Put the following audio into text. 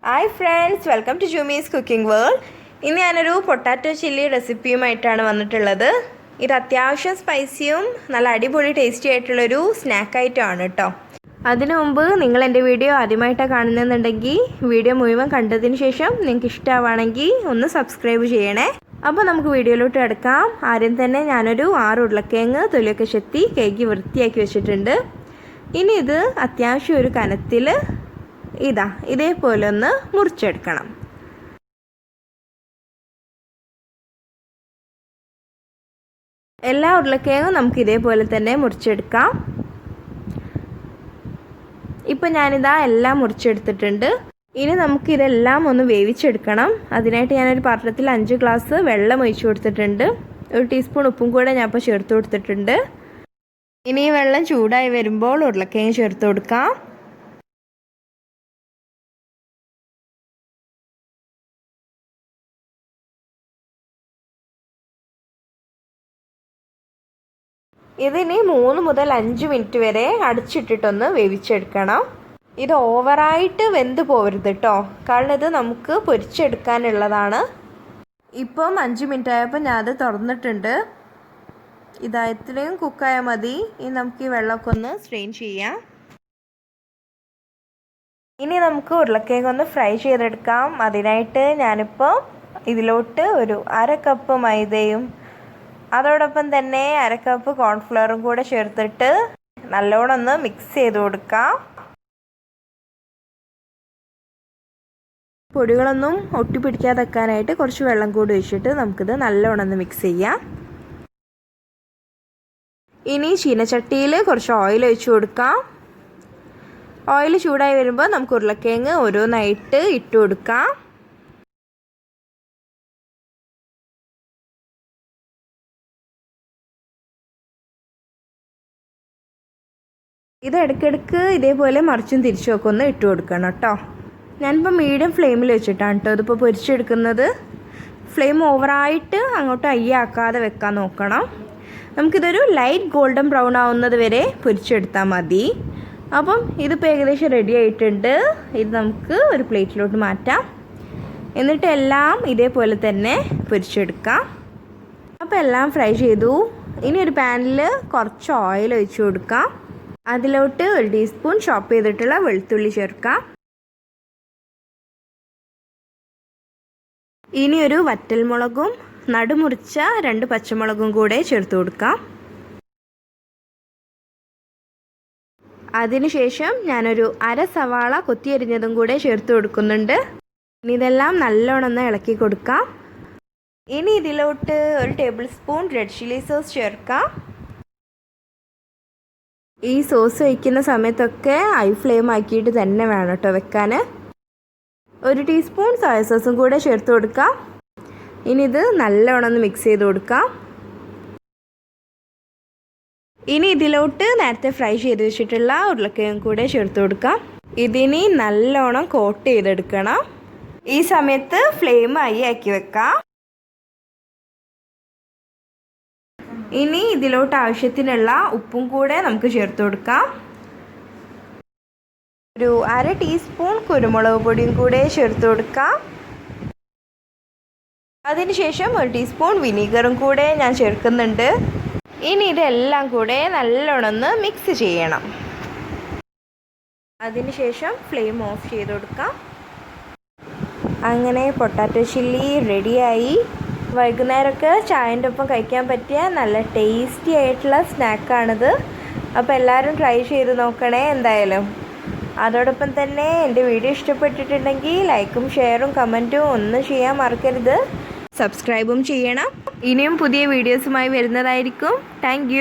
Hi friends, welcome to Jumis cooking world. ഇന്ന് ഞാനൊരു potato chilli റെസിപ്പിയുമായിട്ടാണ് വന്നിട്ടുള്ളത്. ഇത് അത്യാവശ്യം സ്പൈസിയും നല്ല അടിപൊളി ടേസ്റ്റി ആയിട്ടുള്ളൊരു സ്നാക്ക് ഐറ്റം ആണ് കേട്ടോ. അതിനു മുമ്പ് നിങ്ങൾ എൻ്റെ വീഡിയോ ആദ്യമായിട്ടാണ് കാണുന്നതെന്നുണ്ടെങ്കിൽ വീഡിയോ മുഴുവൻ കണ്ടതിന് ശേഷം നിങ്ങൾക്ക് ഇഷ്ടമാണെങ്കിൽ ഒന്ന് സബ്സ്ക്രൈബ് ചെയ്യണേ. അപ്പോൾ നമുക്ക് വീഡിയോയിലോട്ട് കിടക്കാം. ആദ്യം തന്നെ ഞാനൊരു 6 ഉരുളക്കിഴങ്ങ് തൊലിയൊക്കെ ചെത്തി കഴുകി വൃത്തിയാക്കി വെച്ചിട്ടുണ്ട്. ഇനി ഇത് അത്യാവശ്യം ഒരു കനത്തിൽ ഇതേപോലെ ഒന്ന് മുറിച്ചെടുക്കണം. എല്ലാ ഉരുളക്കിഴങ്ങും നമുക്ക് ഇതേപോലെ തന്നെ മുറിച്ചെടുക്കാം. ഇപ്പം ഞാനിതാ എല്ലാം മുറിച്ചെടുത്തിട്ടുണ്ട്. ഇനി നമുക്കിതെല്ലാം ഒന്ന് വേവിച്ചെടുക്കണം. അതിനായിട്ട് ഞാനൊരു പാത്രത്തിൽ 5 ഗ്ലാസ് വെള്ളം ഒഴിച്ചു കൊടുത്തിട്ടുണ്ട്. 1 ടീസ്പൂൺ ഉപ്പും കൂടെ ഞാൻ ഇപ്പോൾ ചേർത്ത് കൊടുത്തിട്ടുണ്ട്. ഇനി ഈ വെള്ളം ചൂടായി വരുമ്പോൾ ഉരുളക്കിഴങ്ങ് ചേർത്ത് കൊടുക്കാം. ഇതിനി 3 മുതൽ 5 മിനിറ്റ് വരെ അടച്ചിട്ടിട്ടൊന്ന് വേവിച്ചെടുക്കണം. ഇത് ഓവറായിട്ട് വെന്ത് പോകരുത് കേട്ടോ, കാരണം ഇത് നമുക്ക് പൊരിച്ചെടുക്കാനുള്ളതാണ്. ഇപ്പം 5 മിനിറ്റ് ആയപ്പോൾ ഞാൻ അത് തുറന്നിട്ടുണ്ട്. ഇത്രയും കുക്കായാൽ മതി. ഇനി നമുക്ക് ഈ വെള്ളമൊക്കെ ഒന്ന് സ്ട്രെയിൻ ചെയ്യാം. ഇനി നമുക്ക് ഉരുളക്കിഴങ്ങ് ഒന്ന് ഫ്രൈ ചെയ്തെടുക്കാം. അതിനായിട്ട് ഞാനിപ്പോൾ ഇതിലോട്ട് ഒരു 1/2 കപ്പ് മൈദയും അതോടൊപ്പം തന്നെ 1/2 കപ്പ് കോൺഫ്ലവറും കൂടെ ചേർത്തിട്ട് നല്ലോണം ഒന്ന് മിക്സ് ചെയ്ത് കൊടുക്കാം. പൊടികളൊന്നും ഒട്ടിപ്പിടിക്കാതെ വെക്കാനായിട്ട് കുറച്ച് വെള്ളം കൂടി ഒഴിച്ചിട്ട് നമുക്കിത് നല്ലോണം ഒന്ന് മിക്സ് ചെയ്യാം. ഇനി ചീനച്ചട്ടിയിൽ കുറച്ച് ഓയിൽ ഒഴിച്ചു കൊടുക്കാം. ഓയിൽ ചൂടായി വരുമ്പോൾ നമുക്ക് ഉരുളക്കിഴങ്ങ് ഓരോന്നായിട്ട് ഇട്ട് കൊടുക്കാം. ഇത് ഇടയ്ക്കിടയ്ക്ക് ഇതേപോലെ മറിച്ചും തിരിച്ചുമൊക്കെ ഒന്ന് ഇട്ട് കൊടുക്കണം കേട്ടോ. ഞാനിപ്പോൾ മീഡിയം ഫ്ലെയിമിൽ വെച്ചിട്ടാണ് കേട്ടോ ഇതിപ്പോൾ പൊരിച്ചെടുക്കുന്നത്. ഫ്ലെയിം ഓവറായിട്ട് അങ്ങോട്ട് ആക്കാതെ വെക്കാൻ നോക്കണം. നമുക്കിതൊരു ലൈറ്റ് ഗോൾഡൻ ബ്രൗൺ ആവുന്നത് വരെ പൊരിച്ചെടുത്താൽ മതി. അപ്പം ഇതിപ്പോൾ ഏകദേശം റെഡി ആയിട്ടുണ്ട്. ഇത് നമുക്ക് ഒരു പ്ലേറ്റിലോട്ട് മാറ്റാം. എന്നിട്ട് എല്ലാം ഇതേപോലെ തന്നെ പൊരിച്ചെടുക്കാം. അപ്പോൾ എല്ലാം ഫ്രൈ ചെയ്തു. ഇനി ഒരു പാനിൽ കുറച്ച് ഓയിൽ ഒഴിച്ചു കൊടുക്കാം. അതിലോട്ട് 1 ടീസ്പൂൺ ചോപ്പ് ചെയ്തിട്ടുള്ള വെളുത്തുള്ളി ചേർക്കാം. ഇനി ഒരു വറ്റൽമുളകും നടുമുറിച്ച 2 പച്ചമുളകും കൂടെ ചേർത്ത് കൊടുക്കാം. അതിനുശേഷം ഞാനൊരു 1/2 സവാള കൊത്തിയരിഞ്ഞതും കൂടെ ചേർത്ത് കൊടുക്കുന്നുണ്ട്. ഇനി ഇതെല്ലാം നല്ലോണം ഒന്ന് ഇളക്കി കൊടുക്കാം. ഇനി ഇതിലോട്ട് 1 table spoon red chilli sauce ചേർക്കാം. ഈ സോസ് വയ്ക്കുന്ന സമയത്തൊക്കെ ഹൈ ഫ്ലെയിം ആക്കിയിട്ട് തന്നെ വേണം കേട്ടോ വെക്കാൻ. 1 ടീസ്പൂൺ സോയസോസും കൂടെ ചേർത്ത് കൊടുക്കാം. ഇനി ഇത് നല്ലോണം ഒന്ന് മിക്സ് ചെയ്ത് കൊടുക്കാം. ഇനി ഇതിലോട്ട് നേരത്തെ ഫ്രൈ ചെയ്ത് വെച്ചിട്ടുള്ള ഉരുളക്കിഴങ്ങ് കൂടെ ചേർത്ത് കൊടുക്കാം. ഇതിനി നല്ലോണം കോട്ട് ചെയ്തെടുക്കണം. ഈ സമയത്ത് ഫ്ലെയിം ഹൈ ആക്കി വെക്കാം. ഇനി ഇതിലോട്ട് ആവശ്യത്തിനുള്ള ഉപ്പും കൂടെ നമുക്ക് ചേർത്ത് കൊടുക്കാം. ഒരു 1/2 ടീസ്പൂൺ കുരുമുളക് പൊടിയും കൂടെ ചേർത്ത് കൊടുക്കാം. അതിനുശേഷം 1 ടീസ്പൂൺ വിനീഗറും കൂടെ ഞാൻ ചേർക്കുന്നുണ്ട്. ഇനി ഇതെല്ലാം കൂടെ നല്ലോണം ഒന്ന് മിക്സ് ചെയ്യണം. അതിനുശേഷം ഫ്ലെയിം ഓഫ് ചെയ്ത് കൊടുക്കാം. അങ്ങനെ പൊട്ടാറ്റോ ചില്ലി റെഡിയായി. വൈകുന്നേരമൊക്കെ ചായൻ്റെ ഒപ്പം കഴിക്കാൻ പറ്റിയ നല്ല ടേസ്റ്റി ആയിട്ടുള്ള സ്നാക്കാണിത്. അപ്പോൾ എല്ലാവരും ട്രൈ ചെയ്ത് നോക്കണേ എന്തായാലും. അതോടൊപ്പം തന്നെ എൻ്റെ വീഡിയോ ഇഷ്ടപ്പെട്ടിട്ടുണ്ടെങ്കിൽ ലൈക്കും ഷെയറും കമൻറ്റും ഒന്നും ചെയ്യാൻ മറക്കരുത്. സബ്സ്ക്രൈബും ചെയ്യണം. ഇനിയും പുതിയ വീഡിയോസുമായി വരുന്നതായിരിക്കും. താങ്ക്